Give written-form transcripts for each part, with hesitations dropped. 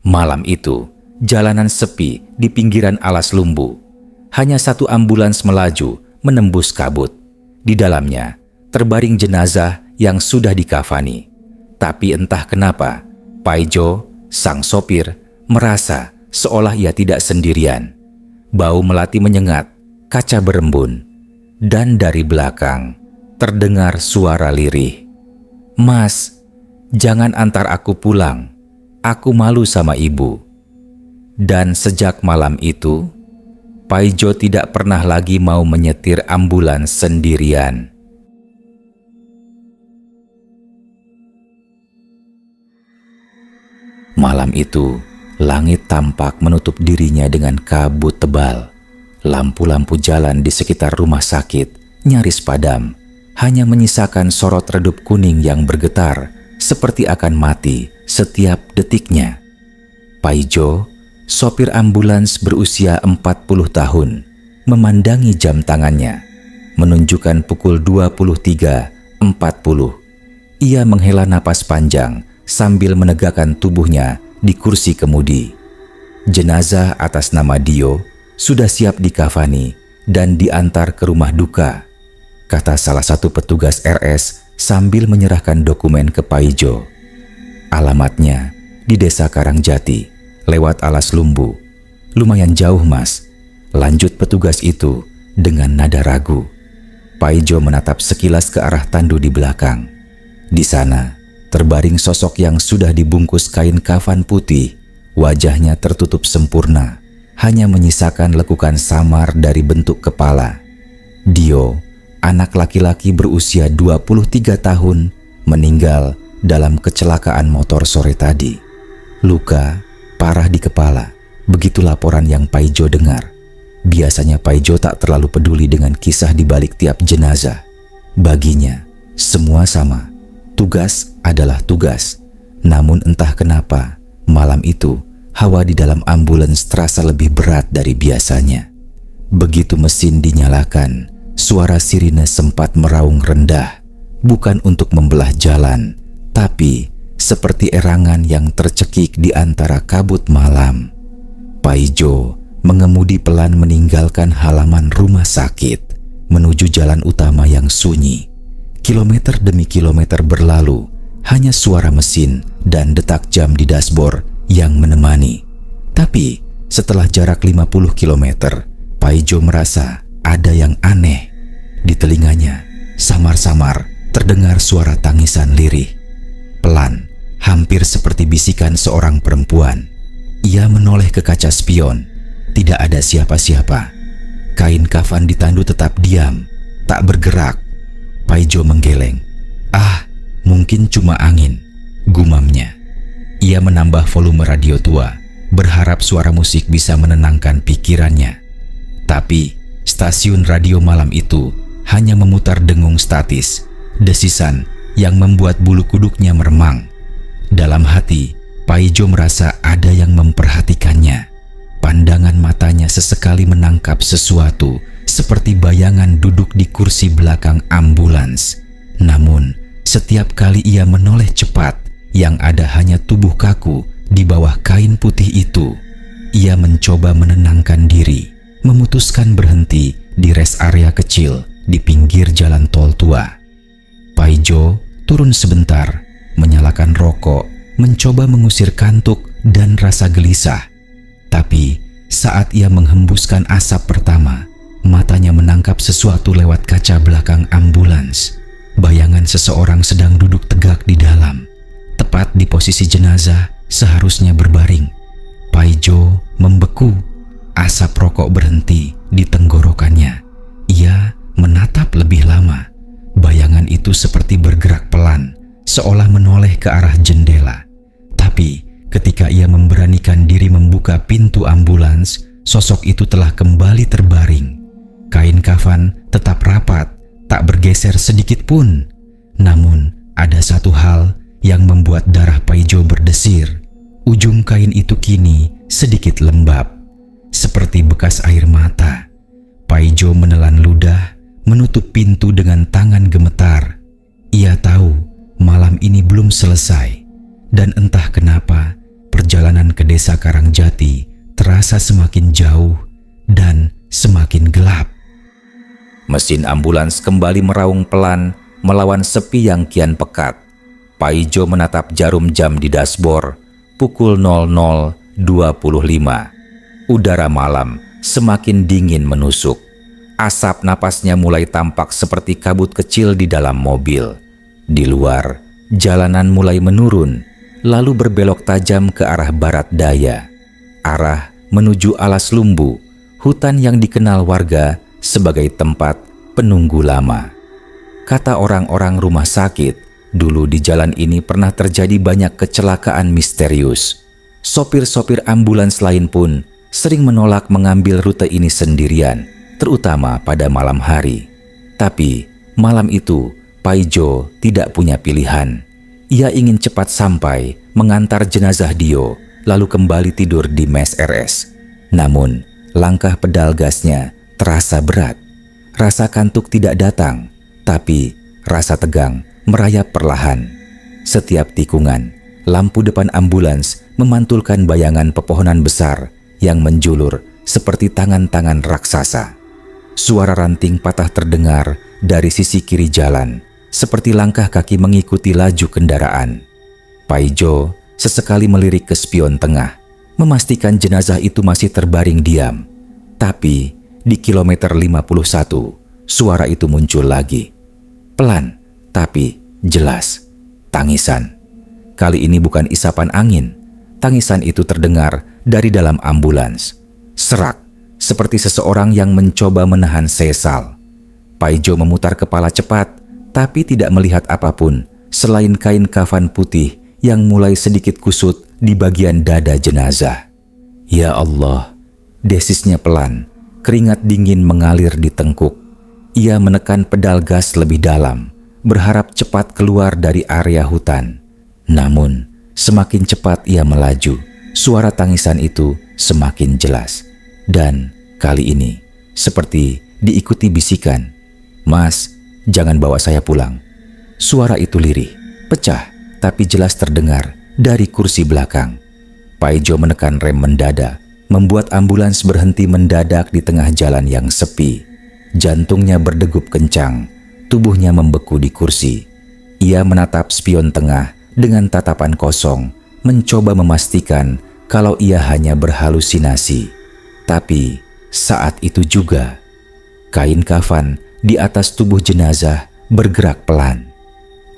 Malam itu, jalanan sepi di pinggiran alas lumbu. Hanya satu ambulans melaju menembus kabut. Di dalamnya, terbaring jenazah yang sudah dikafani. Tapi entah kenapa, Paijo, sang sopir, merasa seolah ia tidak sendirian. Bau melati menyengat, kaca berembun, dan dari belakang terdengar suara lirih. "Mas, jangan antar aku pulang. Aku malu sama ibu." Dan sejak malam itu, Paijo tidak pernah lagi mau menyetir ambulans sendirian. Malam itu, langit tampak menutup dirinya dengan kabut tebal. Lampu-lampu jalan di sekitar rumah sakit nyaris padam, hanya menyisakan sorot redup kuning yang bergetar seperti akan mati setiap detiknya. Paijo, sopir ambulans berusia 40 tahun, memandangi jam tangannya, menunjukkan pukul 23.40. Ia menghela napas panjang sambil menegakkan tubuhnya di kursi kemudi. Jenazah atas nama Dio sudah siap dikafani dan diantar ke rumah duka, kata salah satu petugas RS sambil menyerahkan dokumen ke Paijo. Alamatnya di Desa Karangjati, lewat alas lumbu. "Lumayan jauh, Mas," lanjut petugas itu dengan nada ragu. Paijo menatap sekilas ke arah tandu di belakang. Di sana, terbaring sosok yang sudah dibungkus kain kafan putih. Wajahnya tertutup sempurna, hanya menyisakan lekukan samar dari bentuk kepala. Dio, anak laki-laki berusia 23 tahun, meninggal dalam kecelakaan motor sore tadi. Luka parah di kepala, begitu laporan yang Paijo dengar. Biasanya Paijo tak terlalu peduli dengan kisah di balik tiap jenazah. Baginya, semua sama. Tugas adalah tugas. Namun entah kenapa, malam itu hawa di dalam ambulans terasa lebih berat dari biasanya. Begitu mesin dinyalakan, suara sirine sempat meraung rendah, bukan untuk membelah jalan, tapi seperti erangan yang tercekik di antara kabut malam. Paijo mengemudi pelan meninggalkan halaman rumah sakit, menuju jalan utama yang sunyi. Kilometer demi kilometer berlalu, hanya suara mesin dan detak jam di dashboard yang menemani. Tapi setelah jarak 50 kilometer, Paijo merasa ada yang aneh. Di telinganya, samar-samar terdengar suara tangisan lirih. Pelan, hampir seperti bisikan seorang perempuan. Ia menoleh ke kaca spion. Tidak ada siapa-siapa. Kain kafan di tandu tetap diam, tak bergerak. Paijo menggeleng. Mungkin cuma angin, gumamnya. Ia menambah volume radio tua, berharap suara musik bisa menenangkan pikirannya. Tapi stasiun radio malam itu hanya memutar dengung statis, desisan yang membuat bulu kuduknya meremang. Dalam hati, Paijo merasa ada yang memperhatikannya. Pandangan matanya sesekali menangkap sesuatu, seperti bayangan duduk di kursi belakang ambulans. Namun, setiap kali ia menoleh cepat, yang ada hanya tubuh kaku di bawah kain putih itu. Ia mencoba menenangkan diri, memutuskan berhenti di rest area kecil di pinggir jalan tol tua. Paijo turun sebentar, menyalakan rokok, mencoba mengusir kantuk dan rasa gelisah. Tapi saat ia menghembuskan asap pertama, matanya menangkap sesuatu lewat kaca belakang ambulans. Bayangan seseorang sedang duduk tegak di dalam, tepat di posisi jenazah seharusnya berbaring. Paijo membeku, asap rokok berhenti di tenggorokannya. Ia menatap lebih lama. Bayangan itu seperti bergerak pelan, seolah menoleh ke arah jendela. Tapi ketika ia memberanikan diri membuka pintu ambulans, sosok itu telah kembali terbaring. Kain kafan tetap rapat, tak bergeser sedikit pun. Namun, ada satu hal yang membuat darah Paijo berdesir. Ujung kain itu kini sedikit lembab, seperti bekas air mata. Paijo menelan ludah, menutup pintu dengan tangan gemetar. Ia tahu malam ini belum selesai, dan entah kenapa perjalanan ke desa Karangjati terasa semakin jauh dan semakin gelap. Mesin ambulans kembali meraung pelan melawan sepi yang kian pekat. Paijo menatap jarum jam di dashboard. Pukul 00.25. Udara malam semakin dingin menusuk. Asap napasnya mulai tampak seperti kabut kecil di dalam mobil. Di luar, jalanan mulai menurun, lalu berbelok tajam ke arah barat daya. Arah menuju Alas Lumbu, hutan yang dikenal warga sebagai tempat penunggu lama. Kata orang-orang rumah sakit, dulu di jalan ini pernah terjadi banyak kecelakaan misterius. Sopir-sopir ambulans lain pun sering menolak mengambil rute ini sendirian, terutama pada malam hari. Tapi malam itu Paijo tidak punya pilihan. Ia ingin cepat sampai mengantar jenazah Dio, lalu kembali tidur di mes RS. Namun langkah pedal gasnya terasa berat. Rasa kantuk tidak datang, tapi rasa tegang merayap perlahan. Setiap tikungan, lampu depan ambulans memantulkan bayangan pepohonan besar yang menjulur seperti tangan-tangan raksasa. Suara ranting patah terdengar dari sisi kiri jalan, seperti langkah kaki mengikuti laju kendaraan. Paijo sesekali melirik ke spion tengah, memastikan jenazah itu masih terbaring diam. Tapi di kilometer 51, suara itu muncul lagi. Pelan, tapi jelas. Tangisan. Kali ini bukan isapan angin. Tangisan itu terdengar dari dalam ambulans. Serak, seperti seseorang yang mencoba menahan sesal. Paijo memutar kepala cepat, tapi tidak melihat apapun selain kain kafan putih yang mulai sedikit kusut di bagian dada jenazah. Ya Allah, desisnya pelan, keringat dingin mengalir di tengkuk. Ia menekan pedal gas lebih dalam, berharap cepat keluar dari area hutan. Namun, semakin cepat ia melaju, suara tangisan itu semakin jelas. Dan kali ini, seperti diikuti bisikan, "Mas, jangan bawa saya pulang." Suara itu lirih, pecah, tapi jelas terdengar dari kursi belakang. Paijo menekan rem mendadak, membuat ambulans berhenti mendadak di tengah jalan yang sepi. Jantungnya berdegup kencang, tubuhnya membeku di kursi. Ia menatap spion tengah dengan tatapan kosong, mencoba memastikan kalau ia hanya berhalusinasi. Tapi saat itu juga, kain kafan di atas tubuh jenazah bergerak pelan.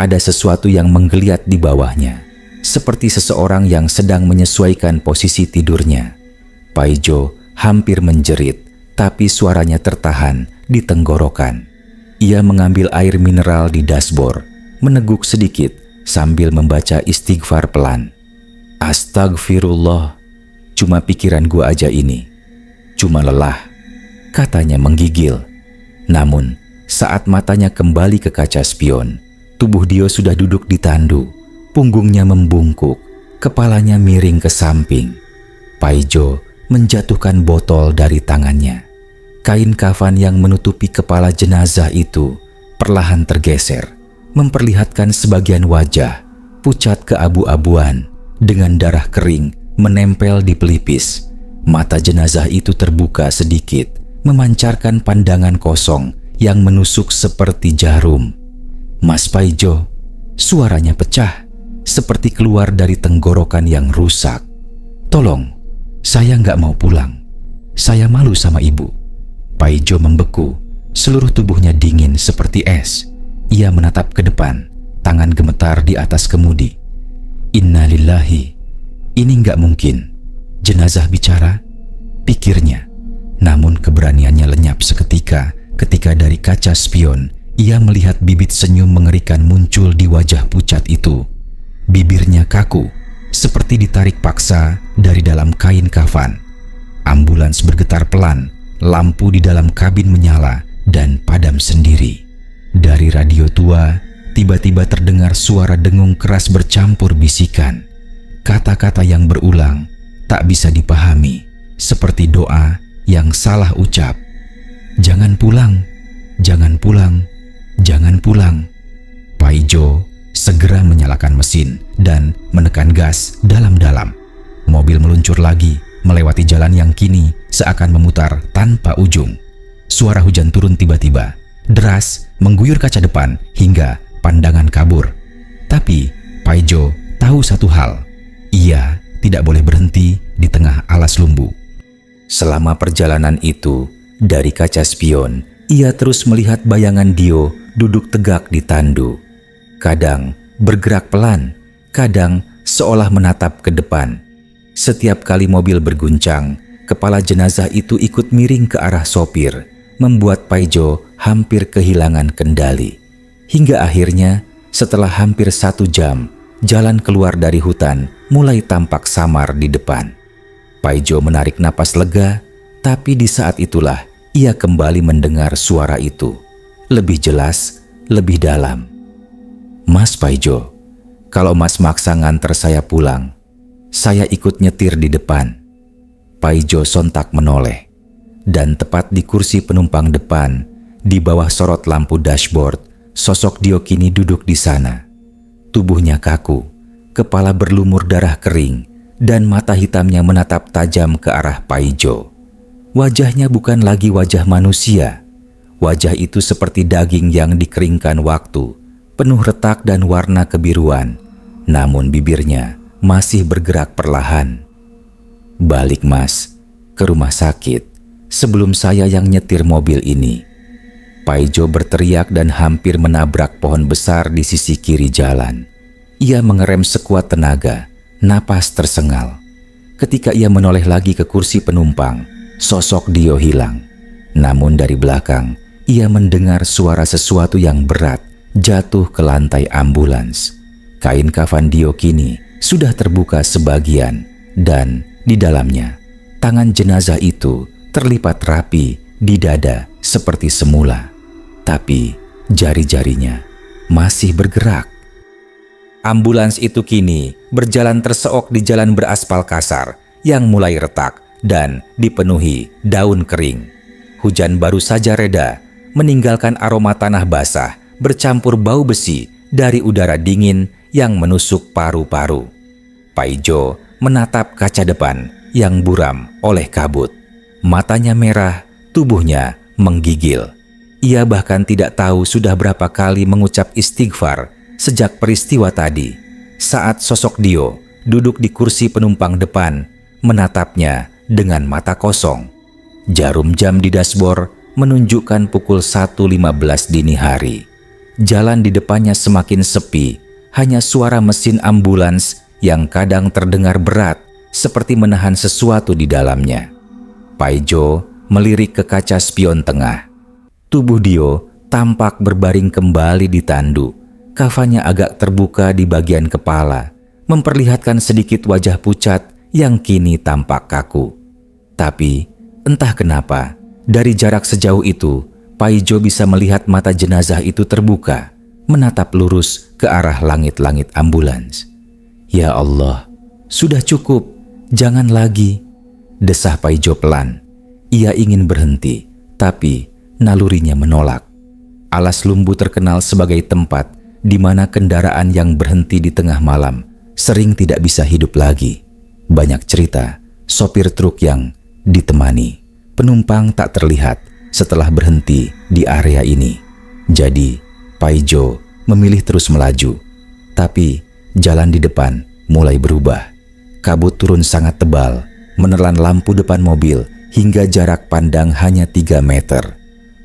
Ada sesuatu yang menggeliat di bawahnya, seperti seseorang yang sedang menyesuaikan posisi tidurnya. Paijo hampir menjerit, tapi suaranya tertahan di tenggorokan. Ia mengambil air mineral di dashboard, meneguk sedikit sambil membaca istighfar pelan. "Astagfirullah, cuma pikiran gua aja ini. Cuma lelah," katanya menggigil. Namun, saat matanya kembali ke kaca spion, tubuh Dio sudah duduk di tandu, punggungnya membungkuk, kepalanya miring ke samping. Paijo menjatuhkan botol dari tangannya. Kain kafan yang menutupi kepala jenazah itu perlahan tergeser, memperlihatkan sebagian wajah pucat keabu-abuan dengan darah kering menempel di pelipis. Mata jenazah itu terbuka sedikit, memancarkan pandangan kosong yang menusuk seperti jarum. "Mas Paijo," suaranya pecah, seperti keluar dari tenggorokan yang rusak. "Tolong, saya nggak mau pulang. Saya malu sama ibu." Paijo membeku, seluruh tubuhnya dingin seperti es. Ia menatap ke depan, tangan gemetar di atas kemudi. "Innalillahi, ini nggak mungkin. Jenazah bicara," pikirnya. Namun keberaniannya lenyap seketika ketika dari kaca spion ia melihat bibit senyum mengerikan muncul di wajah pucat itu. Bibirnya kaku, seperti ditarik paksa dari dalam kain kafan. Ambulans bergetar pelan, lampu di dalam kabin menyala dan padam sendiri. Dari radio tua, tiba-tiba terdengar suara dengung keras bercampur bisikan. Kata-kata yang berulang, tak bisa dipahami, seperti doa yang salah ucap. "Jangan pulang, jangan pulang, jangan pulang." Paijo segera menyalakan mesin dan menekan gas dalam-dalam. Mobil meluncur lagi, melewati jalan yang kini seakan memutar tanpa ujung. Suara hujan turun tiba-tiba, deras, mengguyur kaca depan hingga pandangan kabur. Tapi Paijo tahu satu hal, ia tidak boleh berhenti di tengah alas lumbu. Selama perjalanan itu, dari kaca spion, ia terus melihat bayangan Dio duduk tegak di tandu. Kadang bergerak pelan, kadang seolah menatap ke depan. Setiap kali mobil berguncang, kepala jenazah itu ikut miring ke arah sopir, membuat Paijo hampir kehilangan kendali. Hingga akhirnya, setelah hampir 1 jam, jalan keluar dari hutan mulai tampak samar di depan. Paijo menarik napas lega, tapi di saat itulah ia kembali mendengar suara itu. Lebih jelas, lebih dalam. "Mas Paijo, kalau Mas maksa nganter saya pulang, saya ikut nyetir di depan." Paijo sontak menoleh, dan tepat di kursi penumpang depan, di bawah sorot lampu dashboard, sosok Dio kini duduk di sana. Tubuhnya kaku, kepala berlumur darah kering, dan mata hitamnya menatap tajam ke arah Paijo. Wajahnya bukan lagi wajah manusia. Wajah itu seperti daging yang dikeringkan waktu, penuh retak dan warna kebiruan. Namun bibirnya masih bergerak perlahan. "Balik Mas, ke rumah sakit, sebelum saya yang nyetir mobil ini." Paijo berteriak dan hampir menabrak pohon besar di sisi kiri jalan. Ia mengerem sekuat tenaga, napas tersengal. Ketika ia menoleh lagi ke kursi penumpang, sosok Dio hilang. Namun dari belakang, ia mendengar suara sesuatu yang berat jatuh ke lantai ambulans. Kain kafan Dio kini sudah terbuka sebagian, dan di dalamnya, tangan jenazah itu terlipat rapi di dada seperti semula. Tapi jari-jarinya masih bergerak. Ambulans itu kini berjalan terseok di jalan beraspal kasar yang mulai retak dan dipenuhi daun kering. Hujan baru saja reda, meninggalkan aroma tanah basah bercampur bau besi dari udara dingin yang menusuk paru-paru. Paijo menatap kaca depan yang buram oleh kabut. Matanya merah, tubuhnya menggigil. Ia bahkan tidak tahu sudah berapa kali mengucap istighfar sejak peristiwa tadi, saat sosok Dio duduk di kursi penumpang depan menatapnya dengan mata kosong. Jarum jam di dashboard menunjukkan pukul 1.15 dini hari. Jalan di depannya semakin sepi, hanya suara mesin ambulans yang kadang terdengar berat seperti menahan sesuatu di dalamnya. Paijo melirik ke kaca spion tengah. Tubuh Dio tampak berbaring kembali di tandu. Kafannya agak terbuka di bagian kepala, memperlihatkan sedikit wajah pucat yang kini tampak kaku. Tapi entah kenapa, dari jarak sejauh itu, Paijo bisa melihat mata jenazah itu terbuka, menatap lurus ke arah langit-langit ambulans. "Ya Allah, sudah cukup, jangan lagi," desah Paijo pelan. Ia ingin berhenti, tapi nalurinya menolak. Alas lumbu terkenal sebagai tempat di mana kendaraan yang berhenti di tengah malam sering tidak bisa hidup lagi. Banyak cerita sopir truk yang ditemani penumpang tak terlihat setelah berhenti di area ini. Jadi, Paijo memilih terus melaju. Tapi, jalan di depan mulai berubah. Kabut turun sangat tebal, menelan lampu depan mobil hingga jarak pandang hanya 3 meter.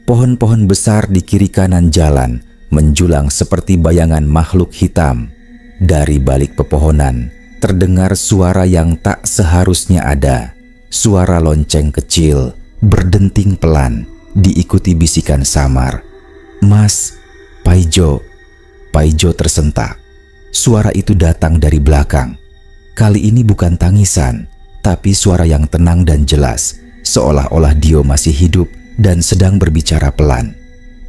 Pohon-pohon besar di kiri kanan jalan menjulang seperti bayangan makhluk hitam. Dari balik pepohonan, terdengar suara yang tak seharusnya ada. Suara lonceng kecil, berdenting pelan, diikuti bisikan samar. "Mas, Paijo." Paijo tersentak. Suara itu datang dari belakang. Kali ini bukan tangisan, tapi suara yang tenang dan jelas, seolah-olah Dio masih hidup dan sedang berbicara pelan.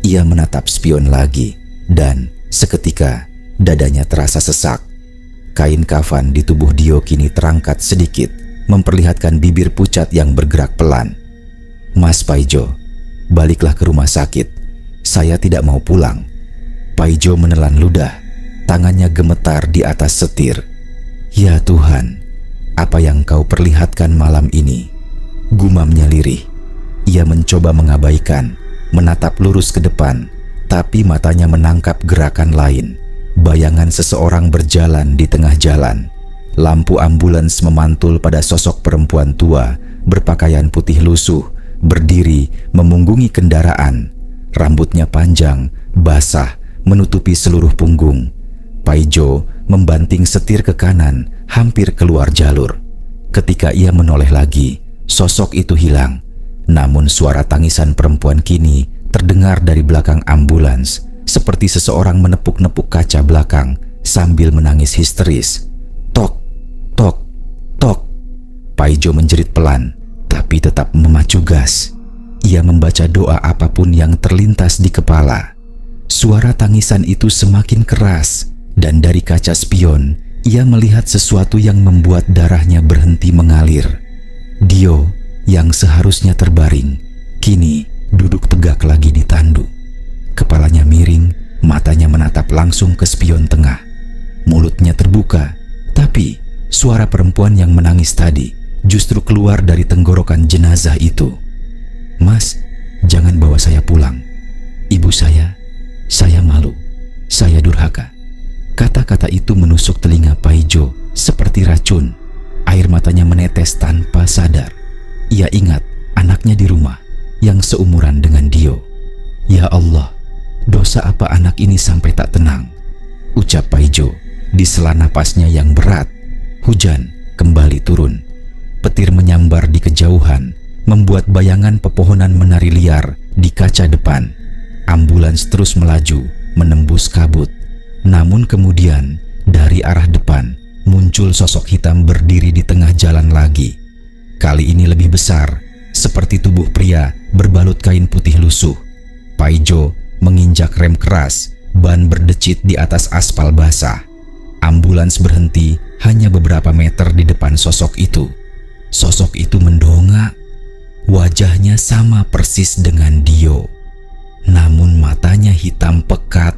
Ia menatap spion lagi, dan seketika dadanya terasa sesak. Kain kafan di tubuh Dio kini terangkat sedikit, memperlihatkan bibir pucat yang bergerak pelan. "Mas Paijo, baliklah ke rumah sakit. Saya tidak mau pulang." Paijo menelan ludah, tangannya gemetar di atas setir. "Ya Tuhan, apa yang kau perlihatkan malam ini?" Gumamnya lirih. Ia mencoba mengabaikan, menatap lurus ke depan, tapi matanya menangkap gerakan lain. Bayangan seseorang berjalan di tengah jalan. Lampu ambulans memantul pada sosok perempuan tua berpakaian putih lusuh, berdiri memunggungi kendaraan. Rambutnya panjang, basah, menutupi seluruh punggung. Paijo membanting setir ke kanan, hampir keluar jalur. Ketika ia menoleh lagi, sosok itu hilang. Namun suara tangisan perempuan kini terdengar dari belakang ambulans, seperti seseorang menepuk-nepuk kaca belakang sambil menangis histeris. Tok, tok, tok. Paijo menjerit pelan, tapi tetap memacu gas. Ia membaca doa apapun yang terlintas di kepala. Suara tangisan itu semakin keras, dan dari kaca spion, ia melihat sesuatu yang membuat darahnya berhenti mengalir. Dio yang seharusnya terbaring, kini duduk tegak lagi di tandu. Kepalanya miring, matanya menatap langsung ke spion tengah. Mulutnya terbuka, tapi suara perempuan yang menangis tadi justru keluar dari tenggorokan jenazah itu. "Mas, jangan bawa saya pulang. Ibu saya malu, saya durhaka." Kata-kata itu menusuk telinga Paijo seperti racun. Air matanya menetes tanpa sadar. Ia ingat anaknya di rumah yang seumuran dengan Dio. "Ya Allah, dosa apa anak ini sampai tak tenang?" ucap Paijo di sela napasnya yang berat. Hujan kembali turun. Petir menyambar di kejauhan, membuat bayangan pepohonan menari liar di kaca depan. Ambulans terus melaju, menembus kabut. Namun kemudian, dari arah depan, muncul sosok hitam berdiri di tengah jalan lagi. Kali ini lebih besar, seperti tubuh pria berbalut kain putih lusuh. Paijo menginjak rem keras, ban berdecit di atas aspal basah. Ambulans berhenti hanya beberapa meter di depan sosok itu. Sosok itu mendongak. Wajahnya sama persis dengan Dio. Namun matanya hitam pekat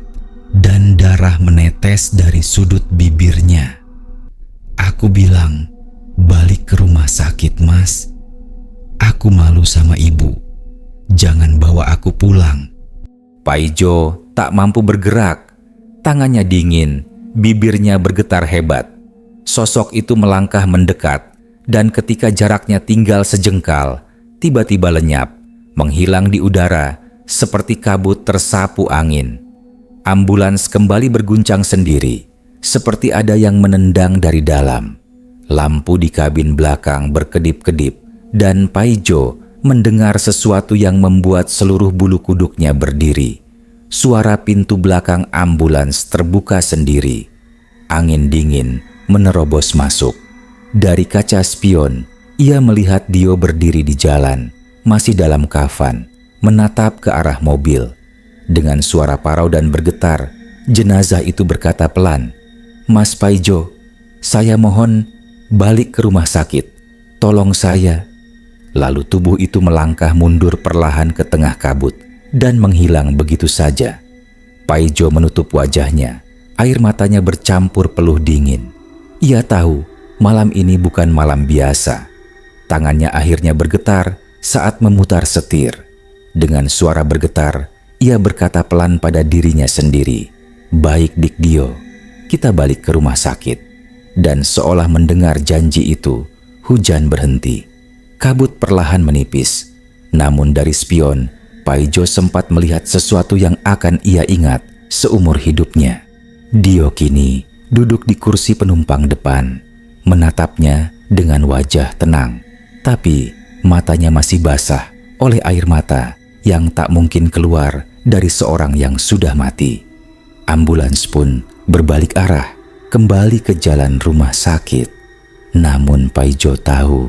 dan darah menetes dari sudut bibirnya. "Aku bilang, balik ke rumah sakit, Mas. Aku malu sama ibu. Jangan bawa aku pulang." Paijo tak mampu bergerak. Tangannya dingin, bibirnya bergetar hebat. Sosok itu melangkah mendekat, dan ketika jaraknya tinggal sejengkal, tiba-tiba lenyap, menghilang di udara seperti kabut tersapu angin. Ambulans kembali berguncang sendiri, seperti ada yang menendang dari dalam. Lampu di kabin belakang berkedip-kedip, dan Paijo mendengar sesuatu yang membuat seluruh bulu kuduknya berdiri. Suara pintu belakang ambulans terbuka sendiri. Angin dingin menerobos masuk. Dari kaca spion, ia melihat Dio berdiri di jalan, masih dalam kafan, menatap ke arah mobil. Dengan suara parau dan bergetar, jenazah itu berkata pelan, "Mas Paijo, saya mohon balik ke rumah sakit. Tolong saya." Lalu tubuh itu melangkah mundur perlahan ke tengah kabut dan menghilang begitu saja. Paijo menutup wajahnya, air matanya bercampur peluh dingin. Ia tahu malam ini bukan malam biasa. Tangannya akhirnya bergetar saat memutar setir. Dengan suara bergetar, ia berkata pelan pada dirinya sendiri, "Baik Dik Dio, kita balik ke rumah sakit." Dan seolah mendengar janji itu, hujan berhenti. Kabut perlahan menipis. Namun dari spion, Paijo sempat melihat sesuatu yang akan ia ingat seumur hidupnya. Dio kini duduk di kursi penumpang depan, menatapnya dengan wajah tenang. Tapi matanya masih basah oleh air mata yang tak mungkin keluar dari seorang yang sudah mati. Ambulans pun berbalik arah, kembali ke jalan rumah sakit. Namun Paijo tahu,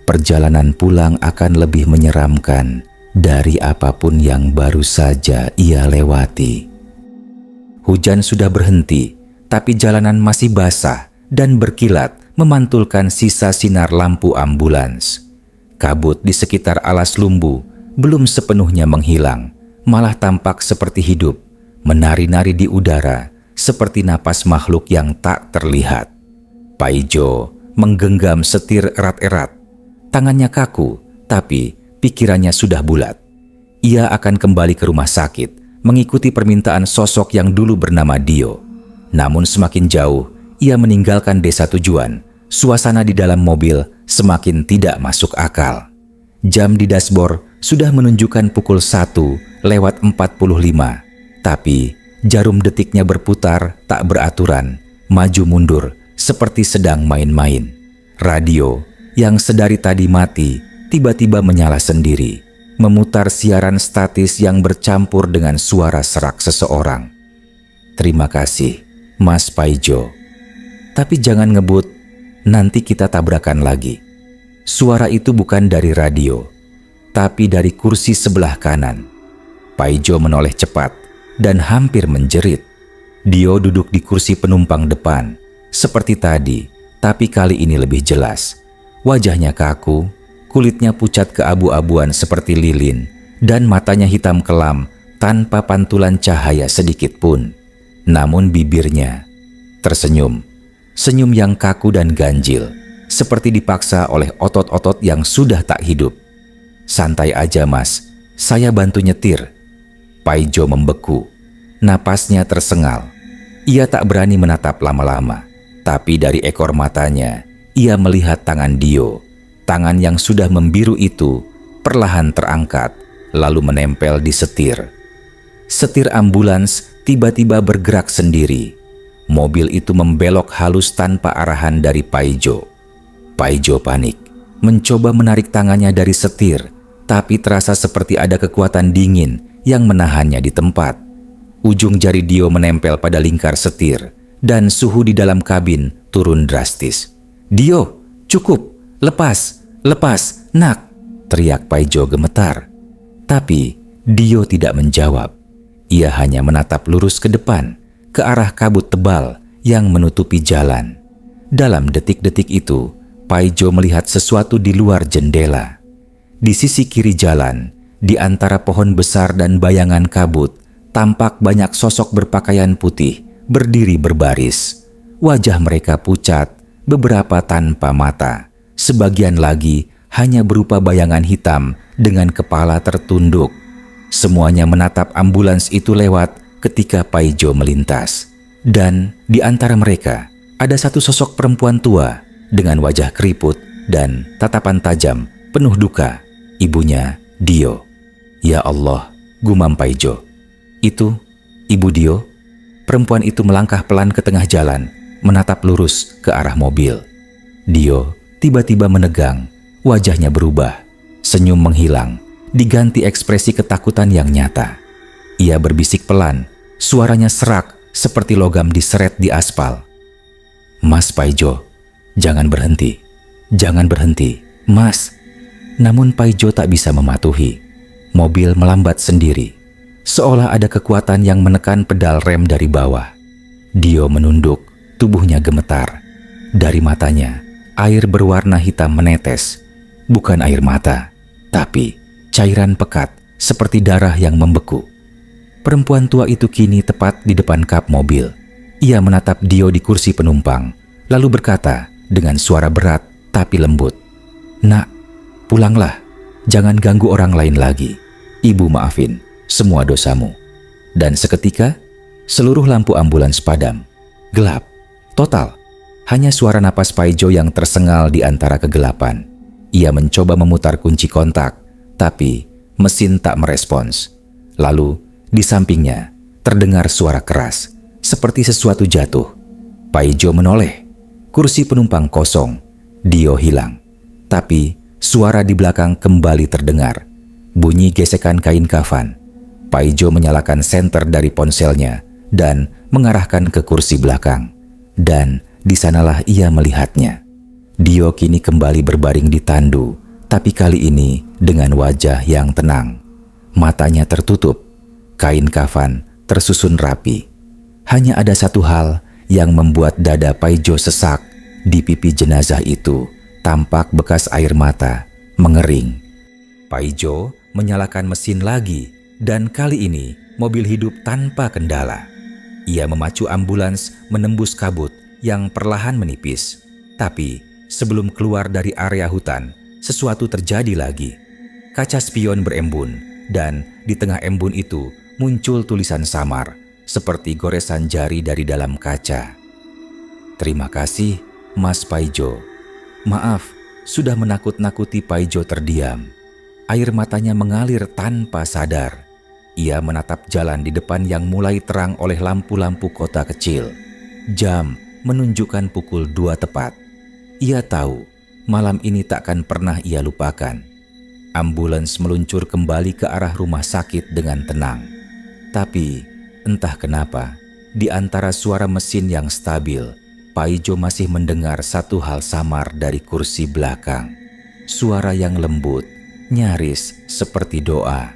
perjalanan pulang akan lebih menyeramkan dari apapun yang baru saja ia lewati. Hujan sudah berhenti, tapi jalanan masih basah dan berkilat memantulkan sisa sinar lampu ambulans. Kabut di sekitar alas lumbu belum sepenuhnya menghilang, malah tampak seperti hidup, menari-nari di udara seperti napas makhluk yang tak terlihat. Paijo menggenggam setir erat-erat. Tangannya kaku, tapi pikirannya sudah bulat. Ia akan kembali ke rumah sakit, mengikuti permintaan sosok yang dulu bernama Dio. Namun semakin jauh, ia meninggalkan desa tujuan. Suasana di dalam mobil semakin tidak masuk akal. Jam di dashboard sudah menunjukkan pukul 1:45, tapi jarum detiknya berputar tak beraturan, maju mundur seperti sedang main-main. Radio yang sedari tadi mati tiba-tiba menyala sendiri, memutar siaran statis yang bercampur dengan suara serak seseorang. "Terima kasih, Mas Paijo. Tapi jangan ngebut, nanti kita tabrakan lagi." Suara itu bukan dari radio, tapi dari kursi sebelah kanan. Paijo menoleh cepat dan hampir menjerit. Dio duduk di kursi penumpang depan, seperti tadi, tapi kali ini lebih jelas. Wajahnya kaku, kulitnya pucat keabu-abuan seperti lilin, dan matanya hitam kelam tanpa pantulan cahaya sedikit pun. Namun bibirnya tersenyum, senyum yang kaku dan ganjil, seperti dipaksa oleh otot-otot yang sudah tak hidup. "Santai aja mas, saya bantu nyetir." Paijo membeku, napasnya tersengal. Ia tak berani menatap lama-lama, tapi dari ekor matanya, ia melihat tangan Dio. Tangan yang sudah membiru itu perlahan terangkat, lalu menempel di setir. Setir ambulans tiba-tiba bergerak sendiri. Mobil itu membelok halus tanpa arahan dari Paijo. Paijo panik, mencoba menarik tangannya dari setir, tapi terasa seperti ada kekuatan dingin yang menahannya di tempat. Ujung jari Dio menempel pada lingkar setir, dan suhu di dalam kabin turun drastis. "Dio, cukup, lepas, lepas, nak!" teriak Paijo gemetar. Tapi Dio tidak menjawab. Ia hanya menatap lurus ke depan, ke arah kabut tebal yang menutupi jalan. Dalam detik-detik itu, Paijo melihat sesuatu di luar jendela. Di sisi kiri jalan, di antara pohon besar dan bayangan kabut, tampak banyak sosok berpakaian putih berdiri berbaris. Wajah mereka pucat, beberapa tanpa mata, sebagian lagi hanya berupa bayangan hitam dengan kepala tertunduk. Semuanya menatap ambulans itu lewat ketika Paijo melintas. Dan di antara mereka ada satu sosok perempuan tua dengan wajah keriput dan tatapan tajam penuh duka. Ibunya Dio. "Ya Allah," gumam Paijo. "Itu Ibu Dio?" Perempuan itu melangkah pelan ke tengah jalan, menatap lurus ke arah mobil. Dio tiba-tiba menegang, wajahnya berubah, senyum menghilang, diganti ekspresi ketakutan yang nyata. Ia berbisik pelan, suaranya serak seperti logam diseret di aspal. "Mas Paijo, jangan berhenti, jangan berhenti, Mas." Namun Paijo tak bisa mematuhi. Mobil melambat sendiri, seolah ada kekuatan yang menekan pedal rem dari bawah. Dio menunduk, tubuhnya gemetar. Dari matanya, air berwarna hitam menetes. Bukan air mata, tapi cairan pekat seperti darah yang membeku. Perempuan tua itu kini tepat di depan kap mobil. Ia menatap Dio di kursi penumpang, lalu berkata dengan suara berat tapi lembut, "Nak, pulanglah, jangan ganggu orang lain lagi. Ibu maafin semua dosamu." Dan seketika, seluruh lampu ambulans padam. Gelap, total. Hanya suara napas Paijo yang tersengal di antara kegelapan. Ia mencoba memutar kunci kontak, tapi mesin tak merespons. Lalu, di sampingnya, terdengar suara keras, seperti sesuatu jatuh. Paijo menoleh. Kursi penumpang kosong. Dio hilang. Tapi suara di belakang kembali terdengar. Bunyi gesekan kain kafan. Paijo menyalakan senter dari ponselnya dan mengarahkan ke kursi belakang. Dan di sanalah ia melihatnya. Dio kini kembali berbaring di tandu, tapi kali ini dengan wajah yang tenang. Matanya tertutup. Kain kafan tersusun rapi. Hanya ada satu hal yang membuat dada Paijo sesak. Di pipi jenazah itu tampak bekas air mata mengering. Paijo menyalakan mesin lagi, dan kali ini mobil hidup tanpa kendala. Ia memacu ambulans menembus kabut yang perlahan menipis. Tapi Sebelum keluar dari area hutan, sesuatu terjadi lagi. Kaca spion berembun, dan di tengah embun itu muncul tulisan samar, seperti goresan jari dari dalam kaca. "Terima kasih, Mas Paijo. Maaf, sudah menakut-nakuti." Paijo terdiam. Air matanya mengalir tanpa sadar. Ia menatap jalan di depan yang mulai terang oleh lampu-lampu kota kecil. Jam menunjukkan pukul 2 tepat. Ia tahu malam ini takkan pernah ia lupakan. Ambulans meluncur kembali ke arah rumah sakit dengan tenang. Tapi entah kenapa, di antara suara mesin yang stabil, Paijo masih mendengar satu hal samar dari kursi belakang. Suara yang lembut, nyaris seperti doa.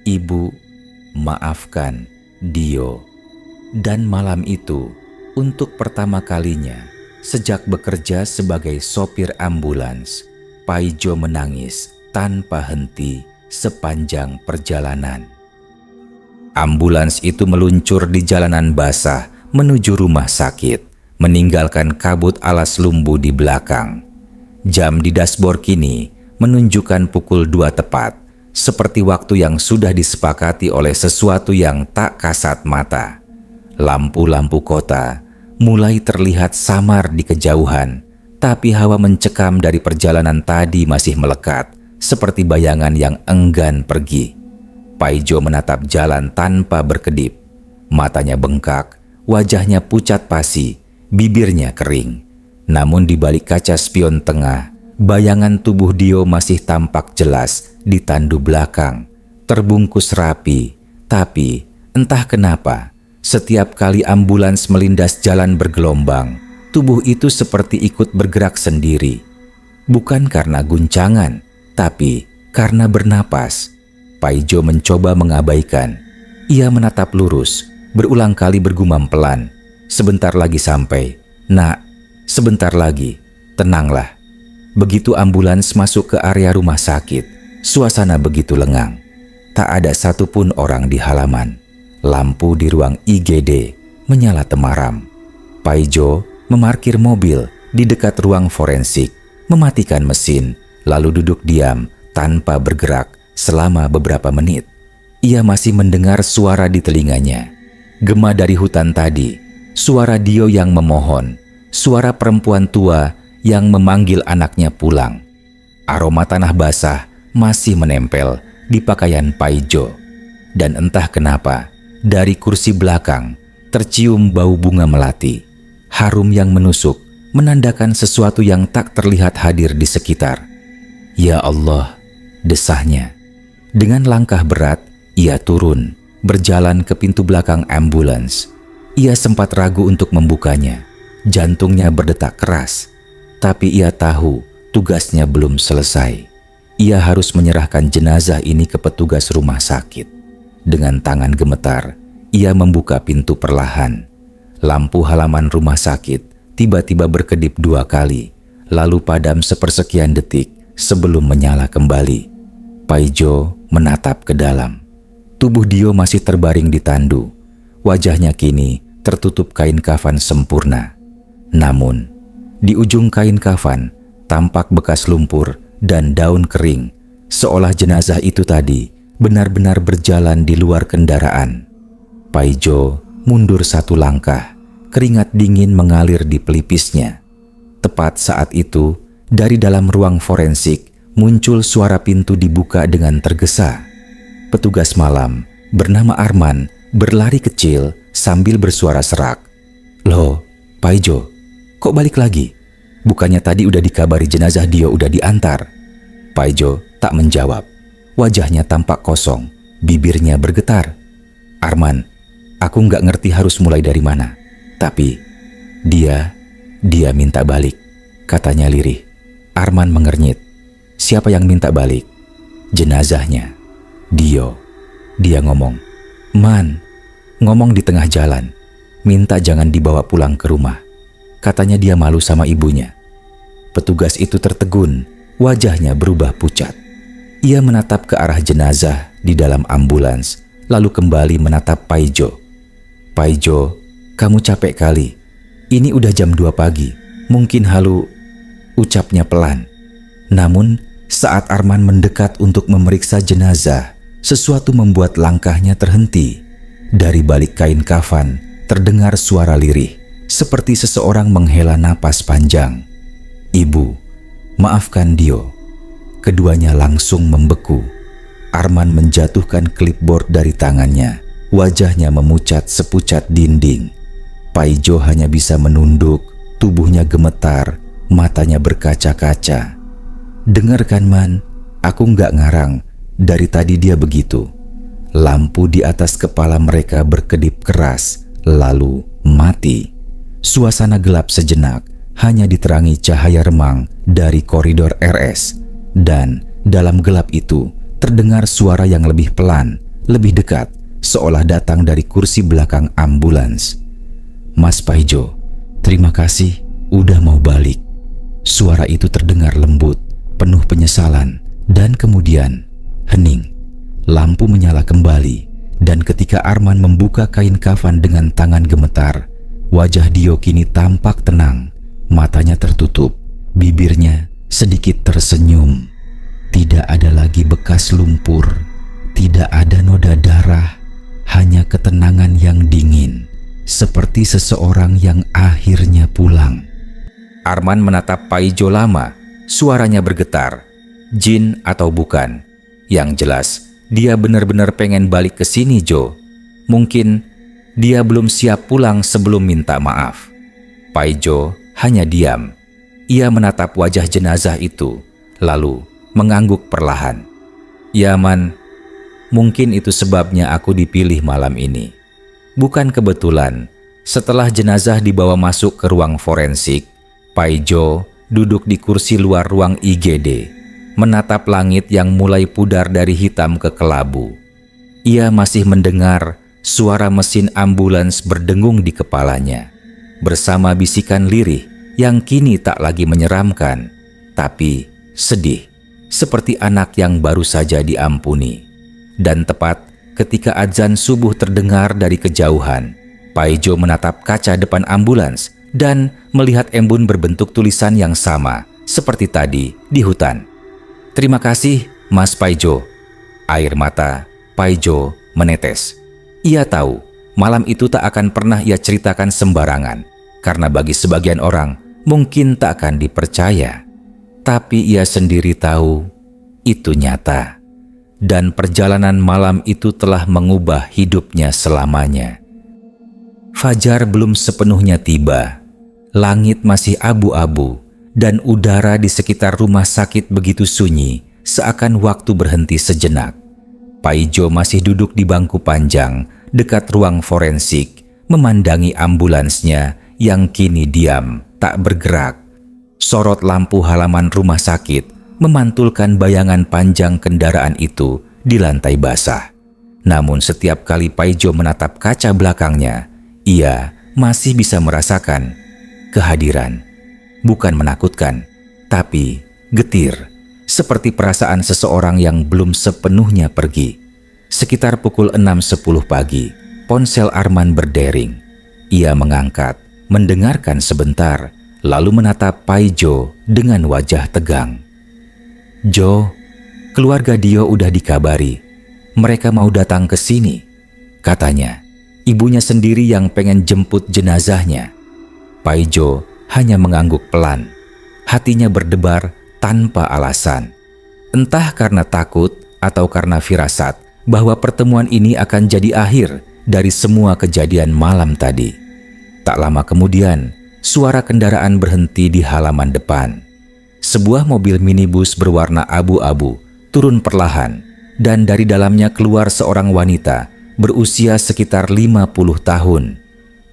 "Ibu, maafkan Dio." Dan malam itu, untuk pertama kalinya sejak bekerja sebagai sopir ambulans, Paijo menangis tanpa henti sepanjang perjalanan. Ambulans itu meluncur di jalanan basah menuju rumah sakit, meninggalkan kabut alas lumbu di belakang. Jam di dashboard kini menunjukkan pukul 2 tepat, seperti waktu yang sudah disepakati oleh sesuatu yang tak kasat mata. Lampu-lampu kota mulai terlihat samar di kejauhan, tapi hawa mencekam dari perjalanan tadi masih melekat, seperti bayangan yang enggan pergi. Paijo menatap jalan tanpa berkedip. Matanya bengkak, wajahnya pucat pasi, bibirnya kering. Namun di balik kaca spion tengah, bayangan tubuh Dio masih tampak jelas di tandu belakang, terbungkus rapi. Tapi entah kenapa, setiap kali ambulans melindas jalan bergelombang, tubuh itu seperti ikut bergerak sendiri. Bukan karena guncangan, tapi karena bernapas. Paijo mencoba mengabaikan. Ia menatap lurus, berulang kali bergumam pelan. "Sebentar lagi sampai. Nak, sebentar lagi. Tenanglah." Begitu ambulans masuk ke area rumah sakit, suasana begitu lengang. Tak ada satupun orang di halaman. Lampu di ruang IGD menyala temaram. Paijo memarkir mobil di dekat ruang forensik, mematikan mesin, lalu duduk diam tanpa bergerak selama beberapa menit. Ia masih mendengar suara di telinganya. Gema dari hutan tadi, suara Dio yang memohon, suara perempuan tua yang memanggil anaknya pulang. Aroma tanah basah masih menempel di pakaian Paijo. Dan entah kenapa, dari kursi belakang tercium bau bunga melati. Harum yang menusuk menandakan sesuatu yang tak terlihat hadir di sekitar. "Ya Allah," desahnya. Dengan langkah berat, ia turun, berjalan ke pintu belakang ambulans. Ia sempat ragu untuk membukanya. Jantungnya berdetak keras. Tapi ia tahu tugasnya belum selesai. Ia harus menyerahkan jenazah ini ke petugas rumah sakit. Dengan tangan gemetar, ia membuka pintu perlahan. Lampu halaman rumah sakit tiba-tiba berkedip 2 kali, lalu padam sepersekian detik sebelum menyala kembali. Paijo menatap ke dalam. Tubuh Dio masih terbaring di tandu. Wajahnya kini tertutup kain kafan sempurna. Namun, di ujung kain kafan tampak bekas lumpur dan daun kering, seolah jenazah itu tadi benar-benar berjalan di luar kendaraan. Paijo mundur 1 langkah, keringat dingin mengalir di pelipisnya. Tepat saat itu, dari dalam ruang forensik muncul suara pintu dibuka dengan tergesa. Petugas malam bernama Arman berlari kecil sambil bersuara serak. "Loh, Paijo, kok balik lagi? Bukannya tadi udah dikabari jenazah Dio udah diantar?" Paijo tak menjawab. Wajahnya tampak kosong, bibirnya bergetar. "Arman, aku nggak ngerti harus mulai dari mana. Tapi dia minta balik," katanya lirih. Arman mengernyit. "Siapa yang minta balik?" "Jenazahnya. Dio." Dia ngomong. "Man, ngomong di tengah jalan. Minta jangan dibawa pulang ke rumah." Katanya dia malu sama ibunya. Petugas itu tertegun, wajahnya berubah pucat. Ia menatap ke arah jenazah di dalam ambulans, lalu kembali menatap Paijo. "Paijo, kamu capek kali. Ini udah jam 2 pagi. Mungkin halu..." ucapnya pelan. Namun, saat Arman mendekat untuk memeriksa jenazah, sesuatu membuat langkahnya terhenti. Dari balik kain kafan, terdengar suara lirih, seperti seseorang menghela napas panjang. "Ibu, maafkan Dio." Keduanya langsung membeku. Arman menjatuhkan klipboard dari tangannya. Wajahnya memucat sepucat dinding. Paijo hanya bisa menunduk, tubuhnya gemetar, matanya berkaca-kaca. "Dengarkan, Man, aku nggak ngarang. Dari tadi dia begitu." Lampu di atas kepala mereka berkedip keras, lalu mati. Suasana gelap sejenak, hanya diterangi cahaya remang dari koridor RS. Dan dalam gelap itu, terdengar suara yang lebih pelan, lebih dekat, seolah datang dari kursi belakang ambulans. "Mas Paijo, terima kasih udah mau balik." Suara itu terdengar lembut, penuh penyesalan, dan kemudian hening. Lampu menyala kembali, dan ketika Arman membuka kain kafan dengan tangan gemetar, wajah Dio kini tampak tenang, matanya tertutup, bibirnya sedikit tersenyum. Tidak ada lagi bekas lumpur, tidak ada noda darah, hanya ketenangan yang dingin, seperti seseorang yang akhirnya pulang. Arman menatap Paijo lama, suaranya bergetar. Jin atau bukan? Yang jelas, dia benar-benar pengen balik ke sini, Jo. Mungkin dia belum siap pulang sebelum minta maaf. Paijo hanya diam. Ia menatap wajah jenazah itu, lalu mengangguk perlahan. "Ya, Man, mungkin itu sebabnya aku dipilih malam ini. Bukan kebetulan, setelah jenazah dibawa masuk ke ruang forensik, Paijo duduk di kursi luar ruang IGD, menatap langit yang mulai pudar dari hitam ke kelabu. Ia masih mendengar suara mesin ambulans berdengung di kepalanya, bersama bisikan lirih yang kini tak lagi menyeramkan, tapi sedih, seperti anak yang baru saja diampuni. Dan tepat ketika azan subuh terdengar dari kejauhan, Paijo menatap kaca depan ambulans dan melihat embun berbentuk tulisan yang sama seperti tadi di hutan. "Terima kasih, Mas Paijo." Air mata Paijo menetes. Ia tahu malam itu tak akan pernah ia ceritakan sembarangan, karena bagi sebagian orang mungkin tak akan dipercaya. Tapi ia sendiri tahu itu nyata. Dan perjalanan malam itu telah mengubah hidupnya selamanya. Fajar belum sepenuhnya tiba. Langit masih abu-abu dan udara di sekitar rumah sakit begitu sunyi, seakan waktu berhenti sejenak. Paijo masih duduk di bangku panjang dekat ruang forensik, memandangi ambulansnya yang kini diam, tak bergerak. Sorot lampu halaman rumah sakit memantulkan bayangan panjang kendaraan itu di lantai basah. Namun setiap kali Paijo menatap kaca belakangnya, ia masih bisa merasakan kehadiran. Bukan menakutkan, tapi getir, seperti perasaan seseorang yang belum sepenuhnya pergi. Sekitar pukul 6.10 pagi, ponsel Arman berdering. Ia mengangkat, mendengarkan sebentar, lalu menatap Paijo dengan wajah tegang. "Jo, keluarga Dio udah dikabari. Mereka mau datang ke sini," katanya. Ibunya sendiri yang pengen jemput jenazahnya. Paijo hanya mengangguk pelan. Hatinya berdebar tanpa alasan. Entah karena takut atau karena firasat bahwa pertemuan ini akan jadi akhir dari semua kejadian malam tadi. Tak lama kemudian, suara kendaraan berhenti di halaman depan. Sebuah mobil minibus berwarna abu-abu turun perlahan, dan dari dalamnya keluar seorang wanita berusia sekitar 50 tahun.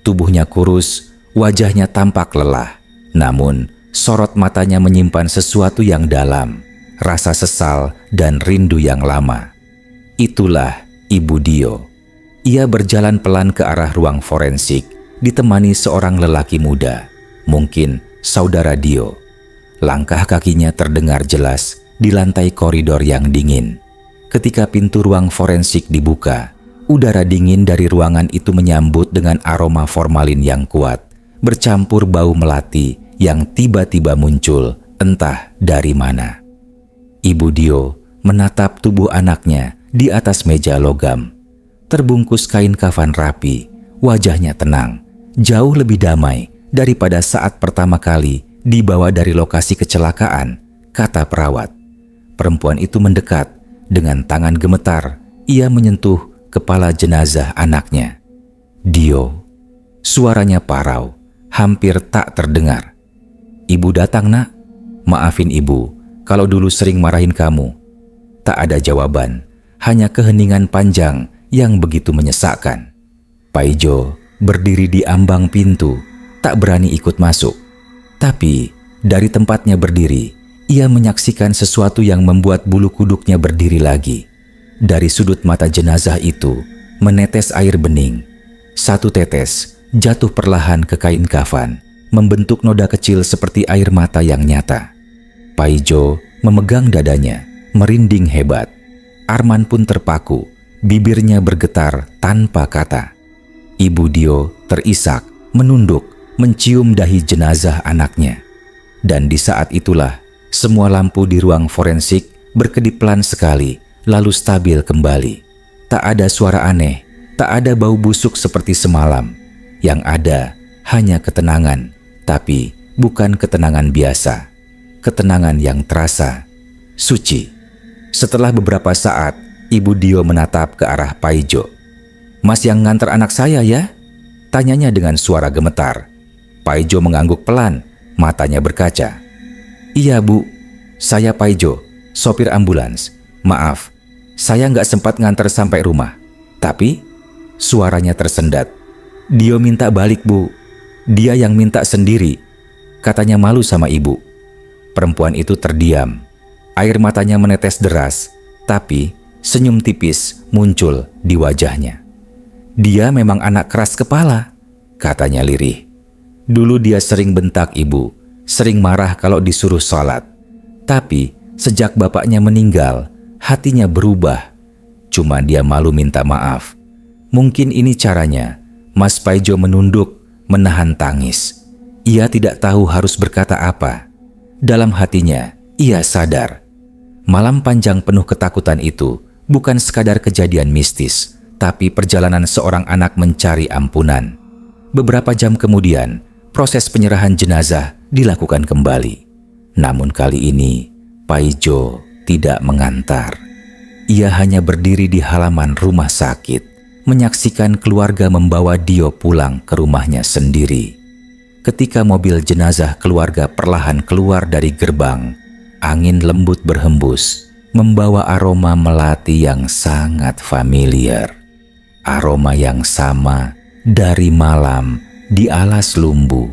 Tubuhnya kurus, wajahnya tampak lelah, namun sorot matanya menyimpan sesuatu yang dalam, rasa sesal dan rindu yang lama. Itulah Ibu Dio. Ia berjalan pelan ke arah ruang forensik, ditemani seorang lelaki muda, mungkin saudara Dio. Langkah kakinya terdengar jelas di lantai koridor yang dingin. Ketika pintu ruang forensik dibuka, udara dingin dari ruangan itu menyambut dengan aroma formalin yang kuat, bercampur bau melati yang tiba-tiba muncul entah dari mana. Ibu Dio menatap tubuh anaknya di atas meja logam. Terbungkus kain kafan rapi, wajahnya tenang, jauh lebih damai daripada saat pertama kali dibawa dari lokasi kecelakaan, kata perawat. Perempuan itu mendekat, dengan tangan gemetar, ia menyentuh kepala jenazah anaknya. Dio, suaranya parau, hampir tak terdengar. Ibu datang, nak. Maafin ibu, kalau dulu sering marahin kamu. Tak ada jawaban, hanya keheningan panjang yang begitu menyesakkan. Paijo berdiri di ambang pintu, tak berani ikut masuk. Tapi dari tempatnya berdiri, ia menyaksikan sesuatu yang membuat bulu kuduknya berdiri lagi. Dari sudut mata jenazah itu menetes air bening. Satu tetes jatuh perlahan ke kain kafan, membentuk noda kecil seperti air mata yang nyata. Paijo memegang dadanya, merinding hebat. Arman pun terpaku, bibirnya bergetar tanpa kata. Ibu Dio terisak, menunduk, mencium dahi jenazah anaknya. Dan di saat itulah, semua lampu di ruang forensik berkedip pelan sekali, lalu stabil kembali. Tak ada suara aneh, tak ada bau busuk seperti semalam. Yang ada hanya ketenangan, tapi bukan ketenangan biasa. Ketenangan yang terasa suci. Setelah beberapa saat, Ibu Dio menatap ke arah Paijo. "Mas yang nganter anak saya ya?" tanyanya dengan suara gemetar. Paijo mengangguk pelan, matanya berkaca. "Iya, Bu. Saya Paijo, sopir ambulans. Maaf, saya nggak sempat nganter sampai rumah. Tapi," suaranya tersendat, "Dio minta balik, Bu. Dia yang minta sendiri. Katanya malu sama ibu." Perempuan itu terdiam. Air matanya menetes deras, tapi senyum tipis muncul di wajahnya. "Dia memang anak keras kepala," katanya lirih. "Dulu dia sering bentak ibu, sering marah kalau disuruh sholat. Tapi sejak bapaknya meninggal, hatinya berubah. Cuma dia malu minta maaf. Mungkin ini caranya." Mas Paijo menunduk, menahan tangis. Ia tidak tahu harus berkata apa. Dalam hatinya, ia sadar. Malam panjang penuh ketakutan itu bukan sekadar kejadian mistis, tapi perjalanan seorang anak mencari ampunan. Beberapa jam kemudian, proses penyerahan jenazah dilakukan kembali. Namun kali ini, Paijo tidak mengantar. Ia hanya berdiri di halaman rumah sakit, menyaksikan keluarga membawa Dio pulang ke rumahnya sendiri. Ketika mobil jenazah keluarga perlahan keluar dari gerbang, angin lembut berhembus, membawa aroma melati yang sangat familiar. Aroma yang sama dari malam di alas lumbu.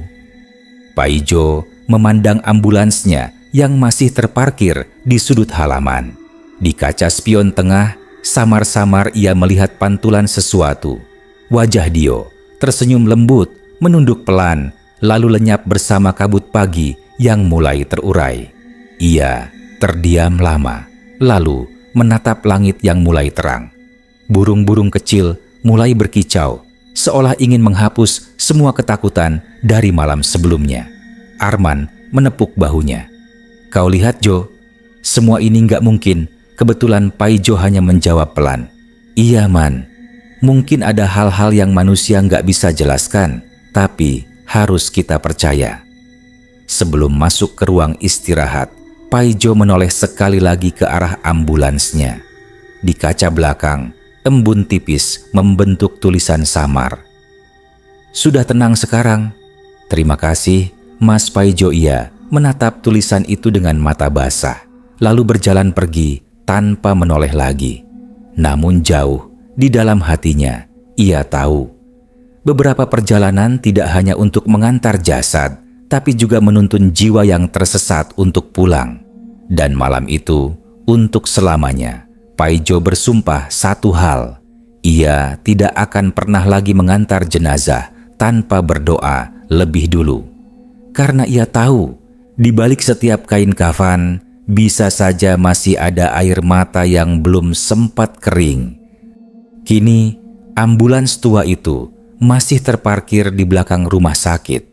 Paijo memandang ambulansnya yang masih terparkir di sudut halaman. Di kaca spion tengah, samar-samar ia melihat pantulan sesuatu. Wajah Dio tersenyum lembut, menunduk pelan, lalu lenyap bersama kabut pagi yang mulai terurai. Ia terdiam lama, lalu menatap langit yang mulai terang. Burung-burung kecil mulai berkicau, seolah ingin menghapus semua ketakutan dari malam sebelumnya. Arman menepuk bahunya. "Kau lihat, Jo, semua ini nggak mungkin." Kebetulan Paijo hanya menjawab pelan. "Iya, Man. Mungkin ada hal-hal yang manusia nggak bisa jelaskan, tapi harus kita percaya." Sebelum masuk ke ruang istirahat, Paijo menoleh sekali lagi ke arah ambulansnya. Di kaca belakang, embun tipis membentuk tulisan samar. "Sudah tenang sekarang?" "Terima kasih, Mas Paijo." Ia menatap tulisan itu dengan mata basah, lalu berjalan pergi tanpa menoleh lagi. Namun jauh di dalam hatinya, ia tahu beberapa perjalanan tidak hanya untuk mengantar jasad, tapi juga menuntun jiwa yang tersesat untuk pulang. Dan malam itu, untuk selamanya, Paijo bersumpah satu hal. Ia tidak akan pernah lagi mengantar jenazah tanpa berdoa lebih dulu. Karena ia tahu, di balik setiap kain kafan, bisa saja masih ada air mata yang belum sempat kering. Kini, ambulans tua itu masih terparkir di belakang rumah sakit.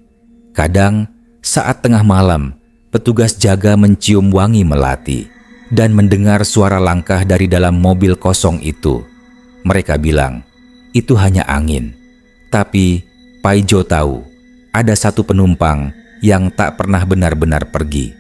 Kadang, saat tengah malam, Petugas jaga mencium wangi melati dan mendengar suara langkah dari dalam mobil kosong itu. Mereka bilang, itu hanya angin. Tapi Paijo tahu, ada satu penumpang yang tak pernah benar-benar pergi.